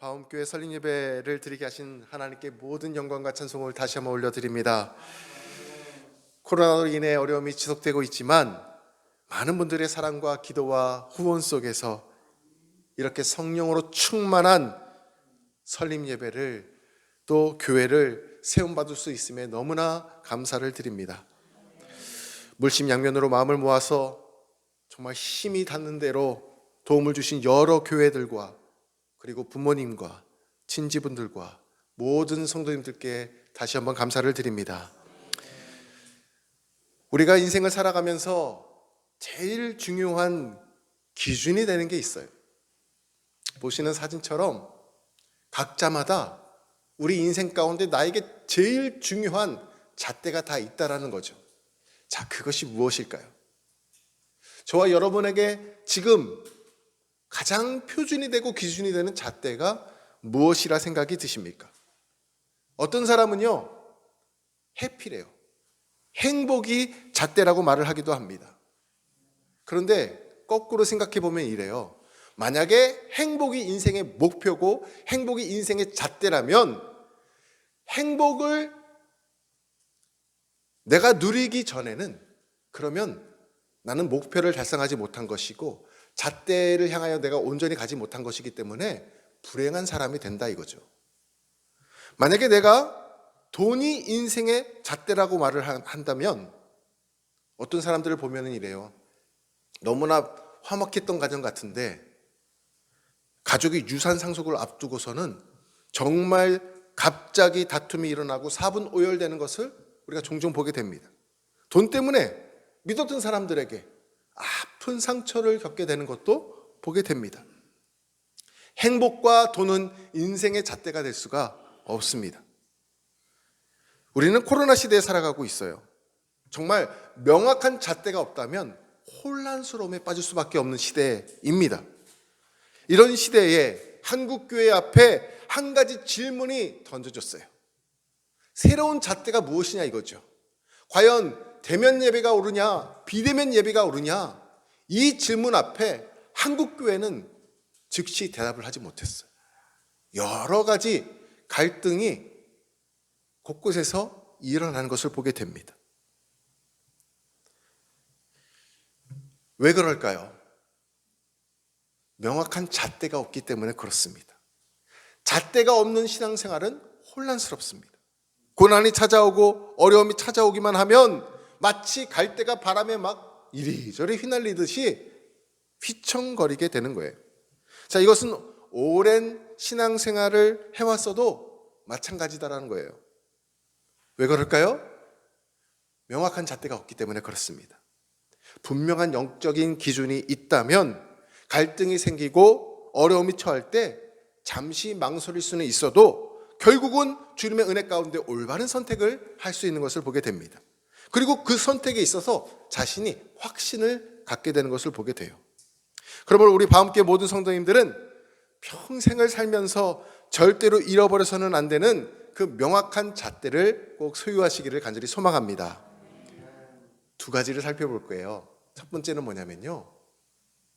바움교회 설립 예배를 드리게 하신 하나님께 모든 영광과 찬송을 다시 한번 올려드립니다. 코로나로 인해 어려움이 지속되고 있지만 많은 분들의 사랑과 기도와 후원 속에서 이렇게 성령으로 충만한 설립 예배를 또 교회를 세움받을 수 있음에 너무나 감사를 드립니다. 물심양면으로 마음을 모아서 정말 힘이 닿는 대로 도움을 주신 여러 교회들과 그리고 부모님과 친지분들과 모든 성도님들께 다시 한번 감사를 드립니다. 우리가 인생을 살아가면서 제일 중요한 기준이 되는 게 있어요. 보시는 사진처럼 각자마다 우리 인생 가운데 나에게 제일 중요한 잣대가 다 있다라는 거죠. 자, 그것이 무엇일까요? 저와 여러분에게 지금 가장 표준이 되고 기준이 되는 잣대가 무엇이라 생각이 드십니까? 어떤 사람은요, 해피래요. 행복이 잣대라고 말을 하기도 합니다. 그런데 거꾸로 생각해 보면 이래요. 만약에 행복이 인생의 목표고 행복이 인생의 잣대라면 행복을 내가 누리기 전에는 그러면 나는 목표를 달성하지 못한 것이고 잣대를 향하여 내가 온전히 가지 못한 것이기 때문에 불행한 사람이 된다 이거죠. 만약에 내가 돈이 인생의 잣대라고 말을 한다면 어떤 사람들을 보면 이래요. 너무나 화목했던 가정 같은데 가족이 유산 상속을 앞두고서는 정말 갑자기 다툼이 일어나고 사분오열되는 것을 우리가 종종 보게 됩니다. 돈 때문에 믿었던 사람들에게 아픈 상처를 겪게 되는 것도 보게 됩니다. 행복과 돈은 인생의 잣대가 될 수가 없습니다. 우리는 코로나 시대에 살아가고 있어요. 정말 명확한 잣대가 없다면 혼란스러움에 빠질 수밖에 없는 시대입니다. 이런 시대에 한국교회 앞에 한 가지 질문이 던져졌어요. 새로운 잣대가 무엇이냐 이거죠. 과연 대면 예배가 오르냐 비대면 예배가 오르냐, 이 질문 앞에 한국교회는 즉시 대답을 하지 못했어요. 여러 가지 갈등이 곳곳에서 일어나는 것을 보게 됩니다. 왜 그럴까요? 명확한 잣대가 없기 때문에 그렇습니다. 잣대가 없는 신앙생활은 혼란스럽습니다. 고난이 찾아오고 어려움이 찾아오기만 하면 마치 갈대가 바람에 막 이리저리 휘날리듯이 휘청거리게 되는 거예요. 자, 이것은 오랜 신앙생활을 해왔어도 마찬가지다라는 거예요. 왜 그럴까요? 명확한 잣대가 없기 때문에 그렇습니다. 분명한 영적인 기준이 있다면 갈등이 생기고 어려움이 처할 때 잠시 망설일 수는 있어도 결국은 주님의 은혜 가운데 올바른 선택을 할 수 있는 것을 보게 됩니다. 그리고 그 선택에 있어서 자신이 확신을 갖게 되는 것을 보게 돼요. 그러므로 우리 바움교회 모든 성도님들은 평생을 살면서 절대로 잃어버려서는 안 되는 그 명확한 잣대를 꼭 소유하시기를 간절히 소망합니다. 두 가지를 살펴볼 거예요. 첫 번째는 뭐냐면요,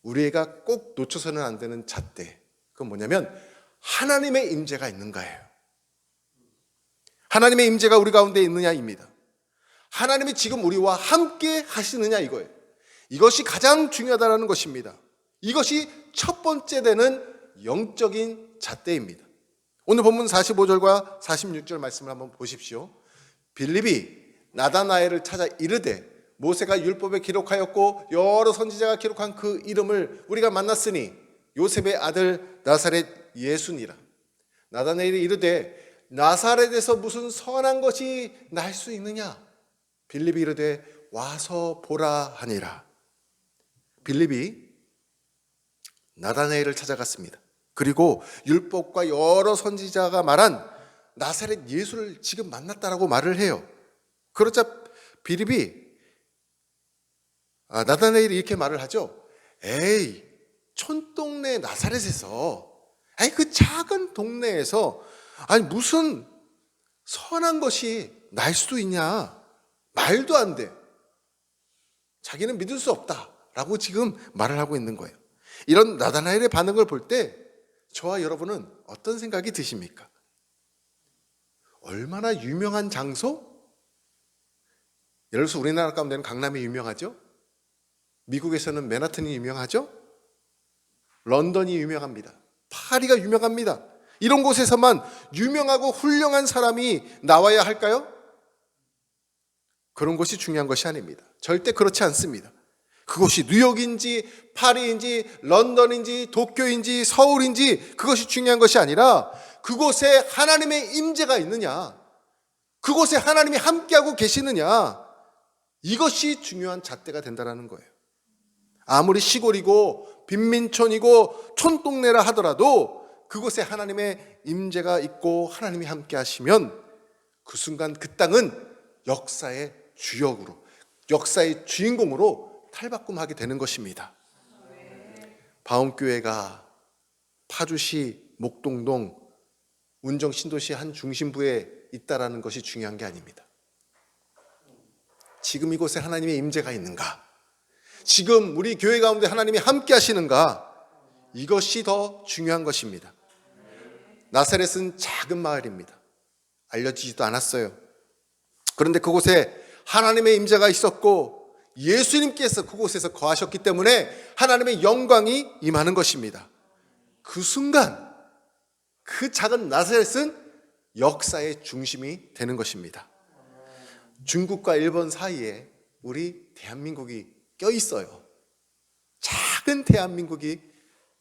우리가 꼭 놓쳐서는 안 되는 잣대, 그건 뭐냐면 하나님의 임재가 있는가예요. 하나님의 임재가 우리 가운데 있느냐입니다. 하나님이 지금 우리와 함께 하시느냐 이거예요. 이것이 가장 중요하다는 것입니다. 이것이 첫 번째 되는 영적인 잣대입니다. 오늘 본문 45절과 46절 말씀을 한번 보십시오. 빌립이 나다나엘을 찾아 이르되 모세가 율법에 기록하였고 여러 선지자가 기록한 그 이름을 우리가 만났으니 요셉의 아들 나사렛 예수니라. 나다나엘이 이르되 나사렛에서 무슨 선한 것이 날 수 있느냐? 빌립이 이르되 와서 보라 하니라. 빌립이 나다나엘을 찾아갔습니다. 그리고 율법과 여러 선지자가 말한 나사렛 예수를 지금 만났다라고 말을 해요. 그러자 빌립이 나다나엘이 이렇게 말을 하죠. 에이, 촌동네 나사렛에서, 아니 그 작은 동네에서 아니 무슨 선한 것이 날 수도 있냐? 말도 안 돼. 자기는 믿을 수 없다라고 지금 말을 하고 있는 거예요. 이런 나다나엘의 반응을 볼 때 저와 여러분은 어떤 생각이 드십니까? 얼마나 유명한 장소? 예를 들어서 우리나라 가운데는 강남이 유명하죠? 미국에서는 맨하튼이 유명하죠? 런던이 유명합니다. 파리가 유명합니다. 이런 곳에서만 유명하고 훌륭한 사람이 나와야 할까요? 그런 것이 중요한 것이 아닙니다. 절대 그렇지 않습니다. 그것이 뉴욕인지 파리인지 런던인지 도쿄인지 서울인지 그것이 중요한 것이 아니라 그곳에 하나님의 임재가 있느냐, 그곳에 하나님이 함께하고 계시느냐, 이것이 중요한 잣대가 된다는 거예요. 아무리 시골이고 빈민촌이고 촌동네라 하더라도 그곳에 하나님의 임재가 있고 하나님이 함께 하시면 그 순간 그 땅은 역사의 주역으로, 역사의 주인공으로 탈바꿈하게 되는 것입니다. 바움교회가 파주시 목동동 운정신도시 한 중심부에 있다라는 것이 중요한 게 아닙니다. 지금 이곳에 하나님의 임재가 있는가? 지금 우리 교회 가운데 하나님이 함께 하시는가? 이것이 더 중요한 것입니다. 나사렛은 작은 마을입니다. 알려지지도 않았어요. 그런데 그곳에 하나님의 임재가 있었고 예수님께서 그곳에서 거하셨기 때문에 하나님의 영광이 임하는 것입니다. 그 순간 그 작은 나사렛은 역사의 중심이 되는 것입니다. 중국과 일본 사이에 우리 대한민국이 껴 있어요. 작은 대한민국이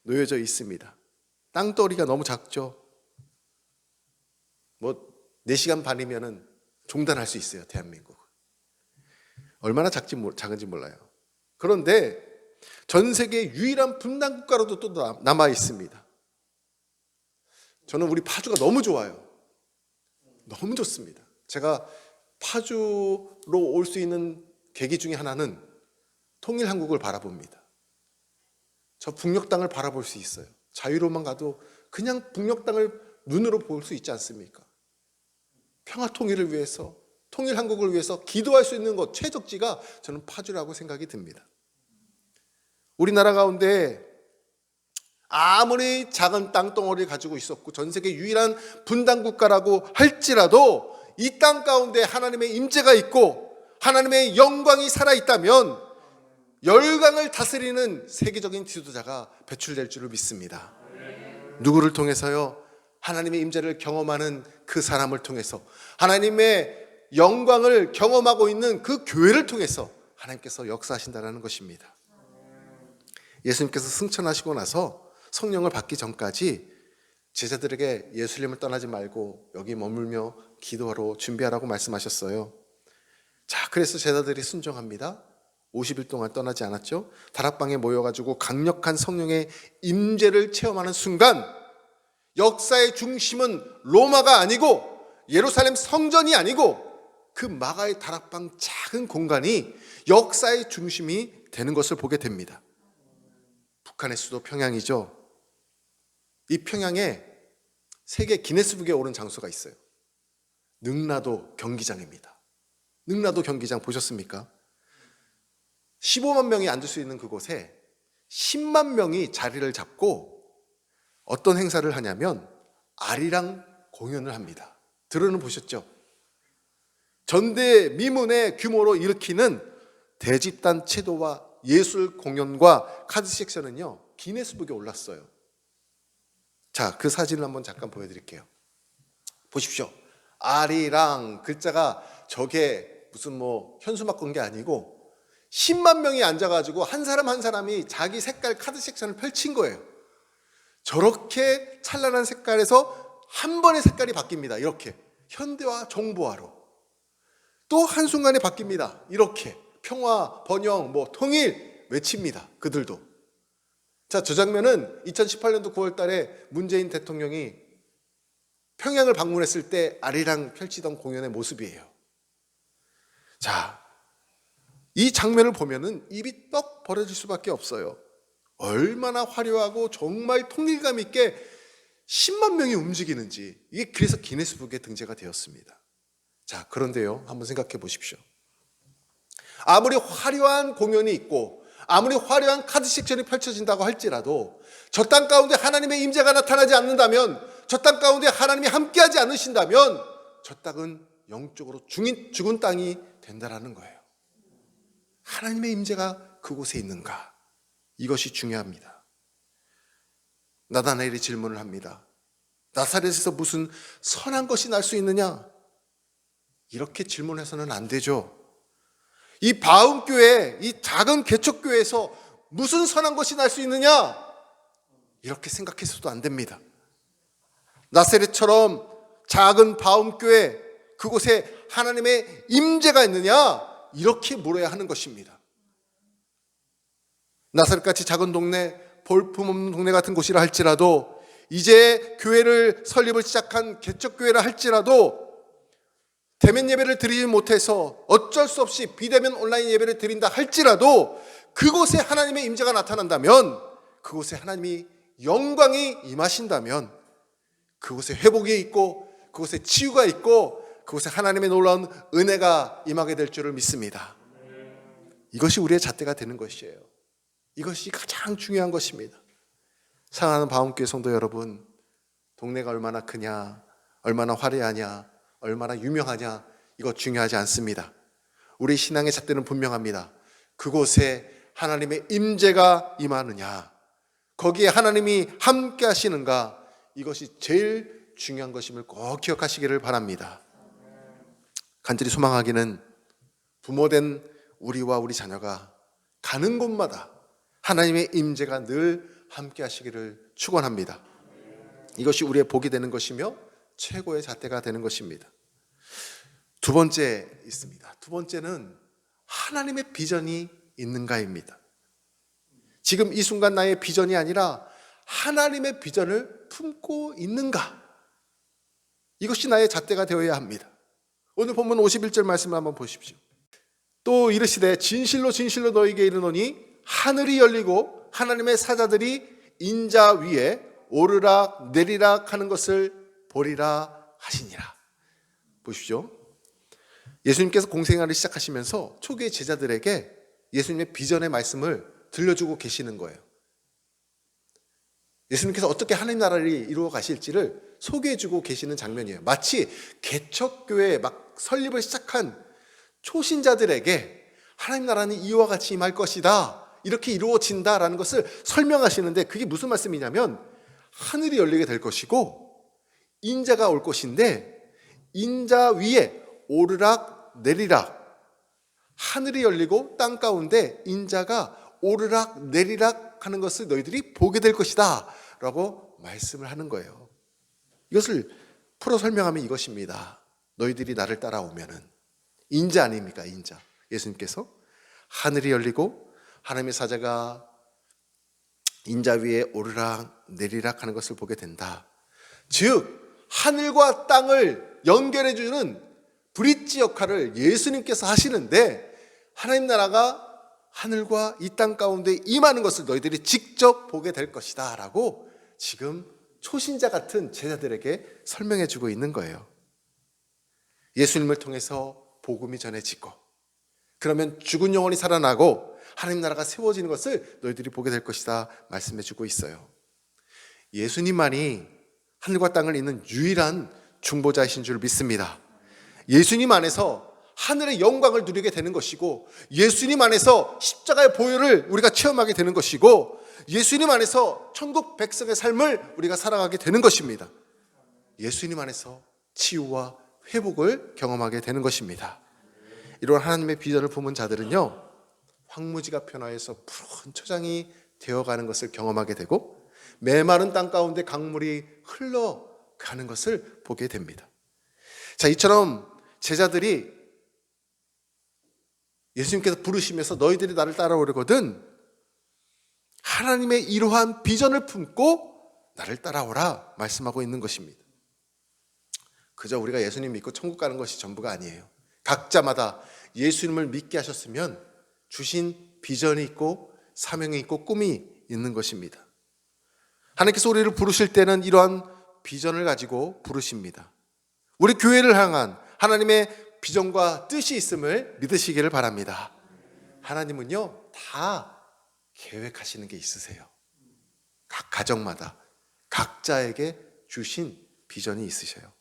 놓여져 있습니다. 땅덩어리가 너무 작죠. 4시간 반이면은 종단할 수 있어요, 대한민국. 얼마나 작은지 몰라요. 그런데 전 세계 유일한 분단 국가로도 또 남아 있습니다. 저는 우리 파주가 너무 좋아요. 너무 좋습니다. 제가 파주로 올 수 있는 계기 중에 하나는 통일한국을 바라봅니다. 저 북녘 땅을 바라볼 수 있어요. 자유로만 가도 그냥 북녘 땅을 눈으로 볼 수 있지 않습니까? 평화 통일을 위해서, 통일한국을 위해서 기도할 수 있는 곳, 최적지가 저는 파주라고 생각이 듭니다. 우리나라 가운데 아무리 작은 땅덩어리를 가지고 있었고 전 세계 유일한 분단 국가라고 할지라도 이 땅 가운데 하나님의 임재가 있고 하나님의 영광이 살아있다면 열강을 다스리는 세계적인 지도자가 배출될 줄을 믿습니다. 누구를 통해서요? 하나님의 임재를 경험하는 그 사람을 통해서, 하나님의 영광을 경험하고 있는 그 교회를 통해서 하나님께서 역사하신다는 것입니다. 예수님께서 승천하시고 나서 성령을 받기 전까지 제자들에게 예수님을 떠나지 말고 여기 머물며 기도하러 준비하라고 말씀하셨어요. 자, 그래서 제자들이 순종합니다. 50일 동안 떠나지 않았죠. 다락방에 모여가지고 강력한 성령의 임재를 체험하는 순간 역사의 중심은 로마가 아니고 예루살렘 성전이 아니고 그 마가의 다락방 작은 공간이 역사의 중심이 되는 것을 보게 됩니다. 북한의 수도 평양이죠. 이 평양에 세계 기네스북에 오른 장소가 있어요. 능라도 경기장입니다. 능라도 경기장 보셨습니까? 15만 명이 앉을 수 있는 그곳에 10만 명이 자리를 잡고 어떤 행사를 하냐면 아리랑 공연을 합니다. 들어는 보셨죠? 전대미문의 규모로 일으키는 대집단 체도와 예술 공연과 카드 섹션은요 기네스북에 올랐어요. 자, 그 사진을 한번 잠깐 보여드릴게요. 보십시오. 아리랑 글자가 저게 무슨 현수막 건 게 아니고 10만 명이 앉아가지고 한 사람 한 사람이 자기 색깔 카드 섹션을 펼친 거예요. 저렇게 찬란한 색깔에서 한 번의 색깔이 바뀝니다. 이렇게 현대화 정보화로 또 한순간에 바뀝니다. 이렇게 평화, 번영, 통일 외칩니다. 그들도. 자, 저 장면은 2018년도 9월 달에 문재인 대통령이 평양을 방문했을 때 아리랑 펼치던 공연의 모습이에요. 자, 이 장면을 보면은 입이 떡 벌어질 수밖에 없어요. 얼마나 화려하고 정말 통일감 있게 10만 명이 움직이는지, 이게 그래서 기네스북에 등재가 되었습니다. 자, 그런데요, 한번 생각해 보십시오. 아무리 화려한 공연이 있고 아무리 화려한 카드 섹션이 펼쳐진다고 할지라도 저 땅 가운데 하나님의 임재가 나타나지 않는다면, 저 땅 가운데 하나님이 함께하지 않으신다면 저 땅은 영적으로 죽은 땅이 된다라는 거예요. 하나님의 임재가 그곳에 있는가? 이것이 중요합니다. 나다나엘이 질문을 합니다. 나사렛에서 무슨 선한 것이 날 수 있느냐? 이렇게 질문해서는 안 되죠. 이 바움교회, 이 작은 개척교회에서 무슨 선한 것이 날 수 있느냐? 이렇게 생각해서도 안 됩니다. 나사렛처럼 작은 바움교회, 그곳에 하나님의 임재가 있느냐? 이렇게 물어야 하는 것입니다. 나사렛같이 작은 동네, 볼품없는 동네 같은 곳이라 할지라도, 이제 교회를 설립을 시작한 개척교회라 할지라도 대면 예배를 드리지 못해서 어쩔 수 없이 비대면 온라인 예배를 드린다 할지라도 그곳에 하나님의 임재가 나타난다면, 그곳에 하나님이 영광이 임하신다면 그곳에 회복이 있고 그곳에 치유가 있고 그곳에 하나님의 놀라운 은혜가 임하게 될 줄을 믿습니다. 이것이 우리의 잣대가 되는 것이에요. 이것이 가장 중요한 것입니다. 사랑하는 바움교회 성도 여러분, 동네가 얼마나 크냐, 얼마나 화려하냐, 얼마나 유명하냐, 이거 중요하지 않습니다. 우리 신앙의 잣대는 분명합니다. 그곳에 하나님의 임재가 임하느냐, 거기에 하나님이 함께 하시는가, 이것이 제일 중요한 것임을 꼭 기억하시기를 바랍니다. 간절히 소망하기는 부모된 우리와 우리 자녀가 가는 곳마다 하나님의 임재가 늘 함께 하시기를 축원합니다. 이것이 우리의 복이 되는 것이며 최고의 잣대가 되는 것입니다. 두 번째 있습니다. 두 번째는 하나님의 비전이 있는가입니다. 지금 이 순간 나의 비전이 아니라 하나님의 비전을 품고 있는가? 이것이 나의 잣대가 되어야 합니다. 오늘 본문 51절 말씀을 한번 보십시오. 또 이르시되 진실로 진실로 너희에게 이르노니 하늘이 열리고 하나님의 사자들이 인자 위에 오르락 내리락 하는 것을 보리라 하시니라. 보십시오. 예수님께서 공생활을 시작하시면서 초기의 제자들에게 예수님의 비전의 말씀을 들려주고 계시는 거예요. 예수님께서 어떻게 하나님 나라를 이루어 가실지를 소개해주고 계시는 장면이에요. 마치 개척교회 막 설립을 시작한 초신자들에게 하나님 나라는 이와 같이 임할 것이다, 이렇게 이루어진다라는 것을 설명하시는데, 그게 무슨 말씀이냐면 하늘이 열리게 될 것이고 인자가 올 것인데 인자 위에 오르락 내리락, 하늘이 열리고 땅 가운데 인자가 오르락 내리락 하는 것을 너희들이 보게 될 것이다 라고 말씀을 하는 거예요. 이것을 풀어 설명하면 이것입니다. 너희들이 나를 따라오면은, 인자 아닙니까? 인자. 예수님께서 하늘이 열리고 하나님의 사자가 인자 위에 오르락 내리락 하는 것을 보게 된다. 즉 하늘과 땅을 연결해 주는 브릿지 역할을 예수님께서 하시는데, 하나님 나라가 하늘과 이 땅 가운데 임하는 것을 너희들이 직접 보게 될 것이다 라고 지금 초신자 같은 제자들에게 설명해 주고 있는 거예요. 예수님을 통해서 복음이 전해지고, 그러면 죽은 영혼이 살아나고 하나님 나라가 세워지는 것을 너희들이 보게 될 것이다 말씀해 주고 있어요. 예수님만이 하늘과 땅을 잇는 유일한 중보자이신 줄 믿습니다. 예수님 안에서 하늘의 영광을 누리게 되는 것이고, 예수님 안에서 십자가의 보혈을 우리가 체험하게 되는 것이고, 예수님 안에서 천국 백성의 삶을 우리가 살아가게 되는 것입니다. 예수님 안에서 치유와 회복을 경험하게 되는 것입니다. 이런 하나님의 비전을 품은 자들은요, 황무지가 변화해서 푸른 초장이 되어가는 것을 경험하게 되고, 메마른 땅 가운데 강물이 흘러가는 것을 보게 됩니다. 자, 이처럼 제자들이 예수님께서 부르시면서 너희들이 나를 따라오려거든 하나님의 이러한 비전을 품고 나를 따라오라 말씀하고 있는 것입니다. 그저 우리가 예수님 믿고 천국 가는 것이 전부가 아니에요. 각자마다 예수님을 믿게 하셨으면 주신 비전이 있고 사명이 있고 꿈이 있는 것입니다. 하나님께서 우리를 부르실 때는 이러한 비전을 가지고 부르십니다. 우리 교회를 향한 하나님의 비전과 뜻이 있음을 믿으시기를 바랍니다. 하나님은요, 다 계획하시는 게 있으세요. 각 가정마다 각자에게 주신 비전이 있으셔요.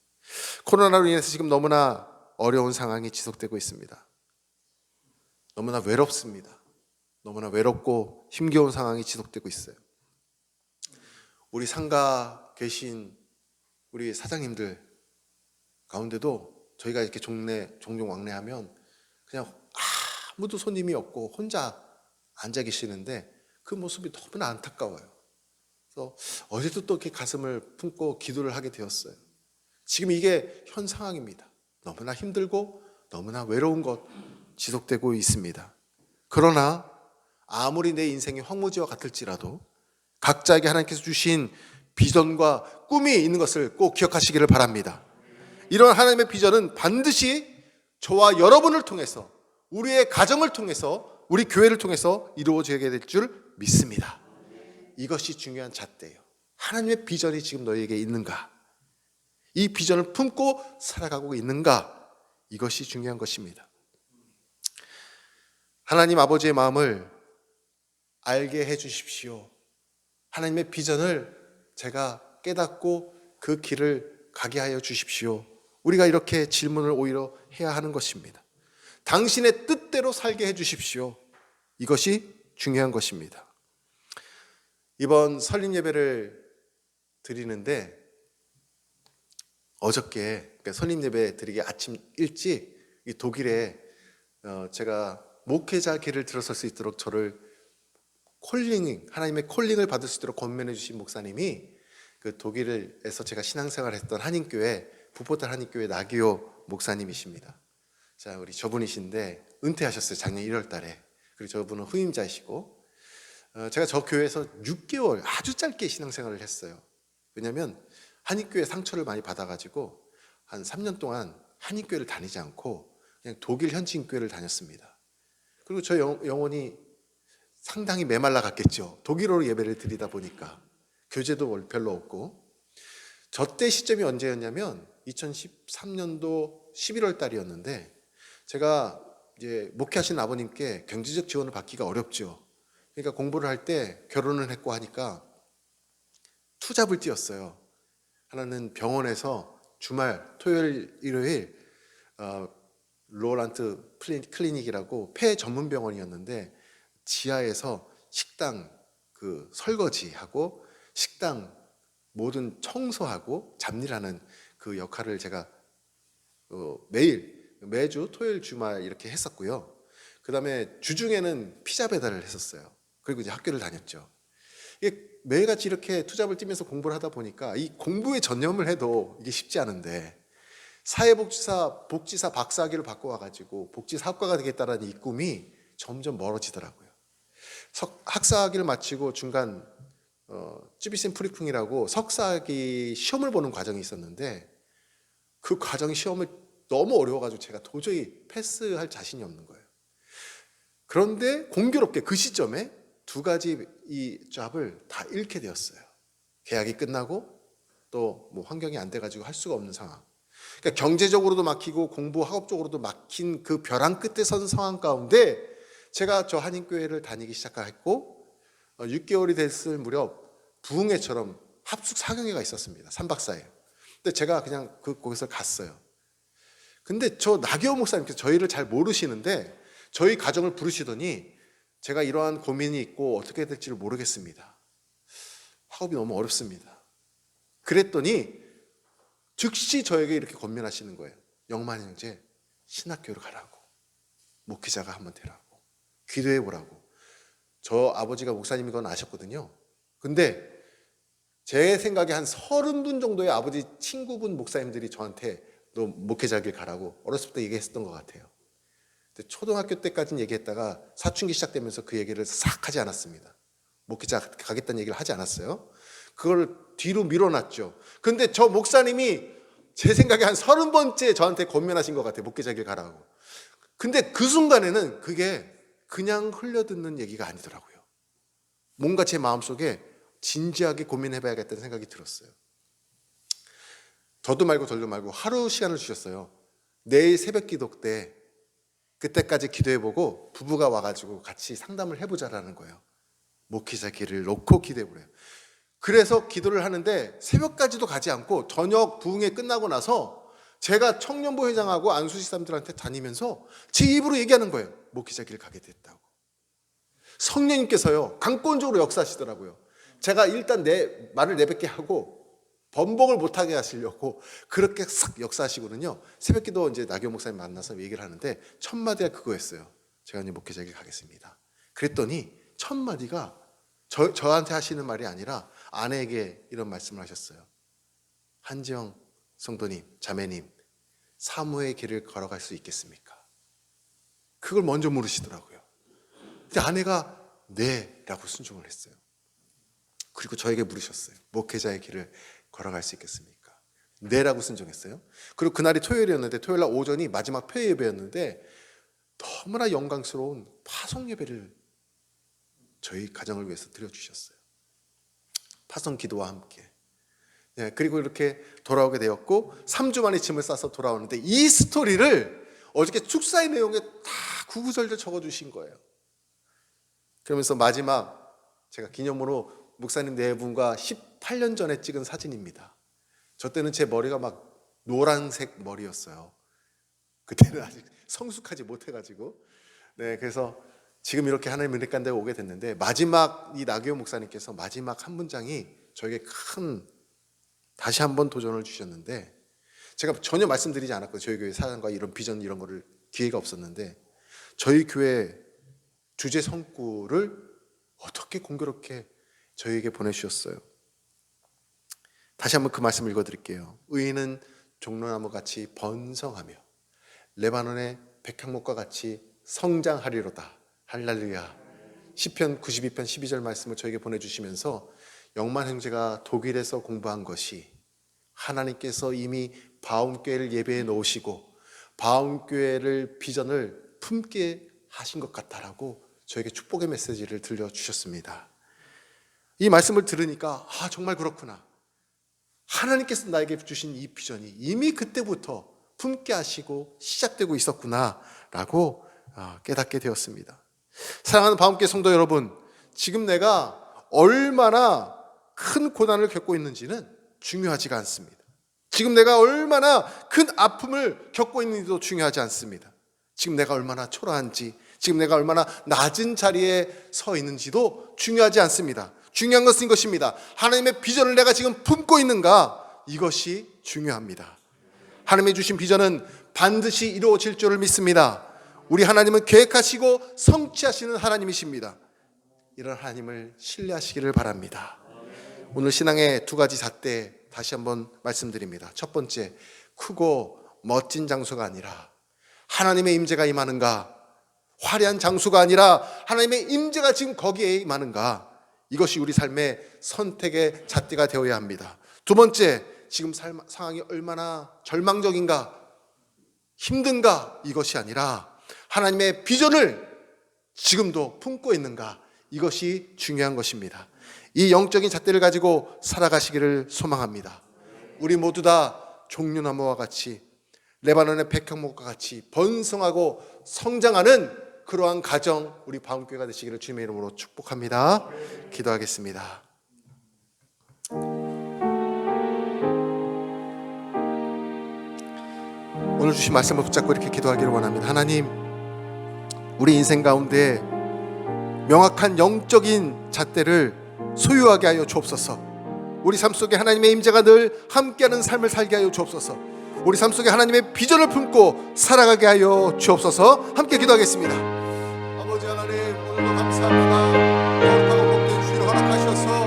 코로나로 인해서 지금 너무나 어려운 상황이 지속되고 있습니다. 너무나 외롭습니다. 너무나 외롭고 힘겨운 상황이 지속되고 있어요. 우리 상가 계신 우리 사장님들 가운데도 저희가 이렇게 종종 왕래하면 그냥 아무도 손님이 없고 혼자 앉아 계시는데 그 모습이 너무나 안타까워요. 그래서 어제도 또 이렇게 가슴을 품고 기도를 하게 되었어요. 지금 이게 현 상황입니다. 너무나 힘들고 너무나 외로운 것 지속되고 있습니다. 그러나 아무리 내 인생이 황무지와 같을지라도 각자에게 하나님께서 주신 비전과 꿈이 있는 것을 꼭 기억하시기를 바랍니다. 이런 하나님의 비전은 반드시 저와 여러분을 통해서, 우리의 가정을 통해서, 우리 교회를 통해서 이루어지게 될 줄 믿습니다. 이것이 중요한 잣대예요. 하나님의 비전이 지금 너희에게 있는가? 이 비전을 품고 살아가고 있는가? 이것이 중요한 것입니다. 하나님 아버지의 마음을 알게 해 주십시오. 하나님의 비전을 제가 깨닫고 그 길을 가게 하여 주십시오. 우리가 이렇게 질문을 오히려 해야 하는 것입니다. 당신의 뜻대로 살게 해 주십시오. 이것이 중요한 것입니다. 이번 설립 예배를 드리는데 어저께 그러니까 설립 예배 드리기 아침 일찍 독일에 제가 목회자 길을 들어설 수 있도록 저를 하나님의 콜링을 받을 수 있도록 권면해 주신 목사님이 그 독일에서 제가 신앙생활을 했던 한인교회 부포탈 한인교회 나기호 목사님이십니다. 자, 우리 저분이신데 은퇴하셨어요. 작년 1월 달에. 그리고 저분은 후임자이시고 제가 저 교회에서 6개월 아주 짧게 신앙생활을 했어요. 왜냐하면 한인교회 상처를 많이 받아가지고 한 3년 동안 한인교회를 다니지 않고 그냥 독일 현지인교회를 다녔습니다. 그리고 저 영혼이 상당히 메말라 갔겠죠. 독일어로 예배를 드리다 보니까 교재도 별로 없고. 저 때 시점이 언제였냐면 2013년도 11월 달이었는데 제가 이제 목회하신 아버님께 경제적 지원을 받기가 어렵죠. 그러니까 공부를 할 때 결혼을 했고 하니까 투잡을 뛰었어요. 하나는 병원에서 주말 토요일 일요일 로란트 클리닉이라고 폐 전문 병원이었는데 지하에서 식당 그 설거지하고 식당 모든 청소하고 잡일하는 그 역할을 제가 매주 토요일 주말 이렇게 했었고요. 그 다음에 주중에는 피자 배달을 했었어요. 그리고 이제 학교를 다녔죠. 이게 매일같이 이렇게 투잡을 뛰면서 공부를 하다 보니까 이 공부에 전념을 해도 이게 쉽지 않은데 복지사 박사학위를 받고 와가지고 복지사업가가 되겠다라는 이 꿈이 점점 멀어지더라고요. 학사학위를 마치고 중간 쯔비센 프리풍이라고 석사학위 시험을 보는 과정이 있었는데 그 과정이 시험을 너무 어려워가지고 제가 도저히 패스할 자신이 없는 거예요. 그런데 공교롭게 그 시점에 두 가지 이 잡을 다 잃게 되었어요. 계약이 끝나고 또 뭐 환경이 안 돼가지고 할 수가 없는 상황. 그러니까 경제적으로도 막히고 공부 학업적으로도 막힌 그 벼랑 끝에 선 상황 가운데 제가 저 한인교회를 다니기 시작했고 6개월이 됐을 무렵 부흥회처럼 합숙 사경회가 있었습니다. 3박 4일. 근데 제가 그냥 거기서 갔어요. 근데 저 나기호 목사님께서 저희를 잘 모르시는데 저희 가정을 부르시더니 제가 이러한 고민이 있고 어떻게 해야 될지를 모르겠습니다. 학업이 너무 어렵습니다. 그랬더니 즉시 저에게 이렇게 권면하시는 거예요. 영만 형제, 신학교로 가라고. 목회자가 한번 되라고. 기도해 보라고. 저 아버지가 목사님인 건 아셨거든요. 근데 제 생각에 한 30분 정도의 아버지 친구분 목사님들이 저한테 너 목회자길 가라고 어렸을 때 얘기했었던 것 같아요. 근데 초등학교 때까지는 얘기했다가 사춘기 시작되면서 그 얘기를 싹 하지 않았습니다. 목회자 가겠다는 얘기를 하지 않았어요. 그걸 뒤로 밀어놨죠. 근데 저 목사님이 제 생각에 한 30번째 저한테 권면하신 것 같아요. 목회자길 가라고. 근데 그 순간에는 그게 그냥 흘려듣는 얘기가 아니더라고요. 뭔가 제 마음속에 진지하게 고민해봐야겠다는 생각이 들었어요. 저도 말고 덜도 말고 하루 시간을 주셨어요. 내일 새벽 기도 때 그때까지 기도해보고 부부가 와가지고 같이 상담을 해보자라는 거예요. 목회자 길을 놓고 기도해 보래요. 그래서 기도를 하는데 새벽까지도 가지 않고 저녁 부흥회 끝나고 나서 제가 청년부 회장하고 안수지 사람들한테 다니면서 제 입으로 얘기하는 거예요. 목회자 길 가게 됐다고. 성령님께서요 강권적으로 역사하시더라고요. 제가 일단 내 말을 내뱉게 하고 번복을 못하게 하시려고 그렇게 싹 역사하시거든요. 새벽기도 이제 나경 목사님 만나서 얘기를 하는데 첫 마디가 그거였어요. 제가 이제 목회자 길 가겠습니다. 그랬더니 첫 마디가 저한테 하시는 말이 아니라 아내에게 이런 말씀을 하셨어요. 한지영 성도님, 자매님, 사모의 길을 걸어갈 수 있겠습니까? 그걸 먼저 물으시더라고요. 근데 아내가 네 라고 순종을 했어요. 그리고 저에게 물으셨어요. 목회자의 길을 걸어갈 수 있겠습니까? 네 라고 순종했어요. 그리고 그날이 토요일이었는데 토요일날 오전이 마지막 폐 예배였는데 너무나 영광스러운 파송 예배를 저희 가정을 위해서 드려주셨어요. 파송 기도와 함께. 네, 그리고 이렇게 돌아오게 되었고 3주 만에 짐을 싸서 돌아오는데 이 스토리를 어저께 축사의 내용에 다 구구절절 적어주신 거예요. 그러면서 마지막 제가 기념으로 목사님 네 분과 18년 전에 찍은 사진입니다. 저 때는 제 머리가 막 노란색 머리였어요. 그때는 아직 성숙하지 못해가지고. 네, 그래서 지금 이렇게 하나님 은혜 가운데 오게 됐는데 마지막 이 나교호 목사님께서 마지막 한 문장이 저에게 큰 다시 한번 도전을 주셨는데 제가 전혀 말씀드리지 않았거든요. 저희 교회 사장과 이런 비전 이런 거를 기회가 없었는데 저희 교회 주제 성구를 어떻게 공교롭게 저희에게 보내주셨어요. 다시 한번 그 말씀 읽어드릴게요. 의인은 종로나무 같이 번성하며 레바논의 백향목과 같이 성장하리로다. 할렐루야. 시편 92편 12절 말씀을 저에게 보내주시면서 영만 형제가 독일에서 공부한 것이 하나님께서 이미 바움교회를 예배해 놓으시고 바움교회를 비전을 품게 하신 것 같다라고 저에게 축복의 메시지를 들려주셨습니다. 이 말씀을 들으니까 정말 그렇구나. 하나님께서 나에게 주신 이 비전이 이미 그때부터 품게 하시고 시작되고 있었구나라고 깨닫게 되었습니다. 사랑하는 바움교회 성도 여러분, 지금 내가 얼마나 큰 고난을 겪고 있는지는 중요하지가 않습니다. 지금 내가 얼마나 큰 아픔을 겪고 있는지도 중요하지 않습니다. 지금 내가 얼마나 초라한지, 지금 내가 얼마나 낮은 자리에 서 있는지도 중요하지 않습니다. 중요한 것은 이것입니다. 하나님의 비전을 내가 지금 품고 있는가? 이것이 중요합니다. 하나님이 주신 비전은 반드시 이루어질 줄을 믿습니다. 우리 하나님은 계획하시고 성취하시는 하나님이십니다. 이런 하나님을 신뢰하시기를 바랍니다. 오늘 신앙의 두 가지 잣대 다시 한번 말씀드립니다. 첫 번째, 크고 멋진 장소가 아니라 하나님의 임재가 임하는가? 화려한 장소가 아니라 하나님의 임재가 지금 거기에 임하는가? 이것이 우리 삶의 선택의 잣대가 되어야 합니다. 두 번째, 지금 상황이 얼마나 절망적인가? 힘든가? 이것이 아니라 하나님의 비전을 지금도 품고 있는가? 이것이 중요한 것입니다. 이 영적인 잣대를 가지고 살아가시기를 소망합니다. 우리 모두 다 종려나무와 같이 레바논의 백향목과 같이 번성하고 성장하는 그러한 가정 우리 바움교회가 되시기를 주님의 이름으로 축복합니다. 기도하겠습니다. 오늘 주신 말씀을 붙잡고 이렇게 기도하기를 원합니다. 하나님, 우리 인생 가운데 명확한 영적인 잣대를 소유하게 하여 주옵소서. 우리 삶 속에 하나님의 임재가 늘 함께하는 삶을 살게 하여 주옵소서. 우리 삶 속에 하나님의 비전을 품고 살아가게 하여 주옵소서. 함께 기도하겠습니다. 아버지 하나님, 오늘도 감사합니다. 거룩하고 복된 주의를 허락하셔서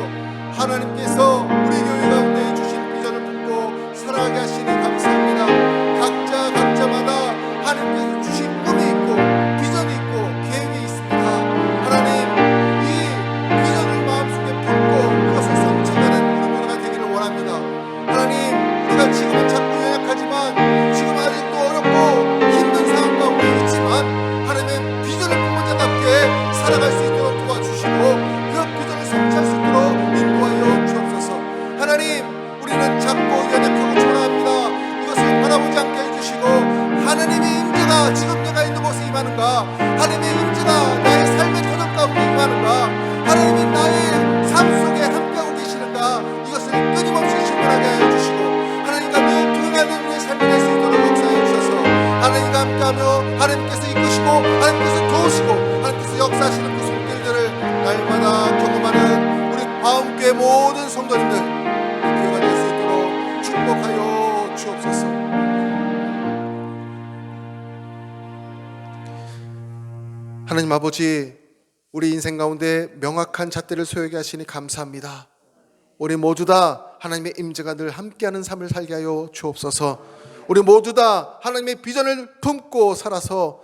하나님께서 우리 교회 가운데 주신 비전을 품고 살아가게 하시니 감사합니다. 각자마다 하나님께서 주신 꿈이 있고 비전이 있고 계획이 있습니다. 하나님, 이 비전을 마음속에 품고 그것을 성취하는 우리 모두가 되기를 원합니다. 하나님, 우리가 지금은 자꾸 연약하지만 지금 아직도 어렵고 힘든 상황 가운데 있지만 하나님의 비전을 품은 자답게 살아갈 수 있도록 도와주시고 화엄교회 모든 성도님들 교회가 될 수 있도록 축복하여 주옵소서. 하나님 아버지, 우리 인생 가운데 명확한 잣대를 소유하게 하시니 감사합니다. 우리 모두 다 하나님의 임재가 늘 함께하는 삶을 살게 하여 주옵소서. 우리 모두 다 하나님의 비전을 품고 살아서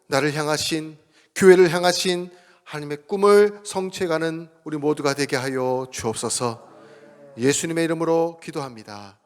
나를 향하신, 교회를 향하신 하나님의 꿈을 성취해가는 우리 모두가 되게 하여 주옵소서. 예수님의 이름으로 기도합니다.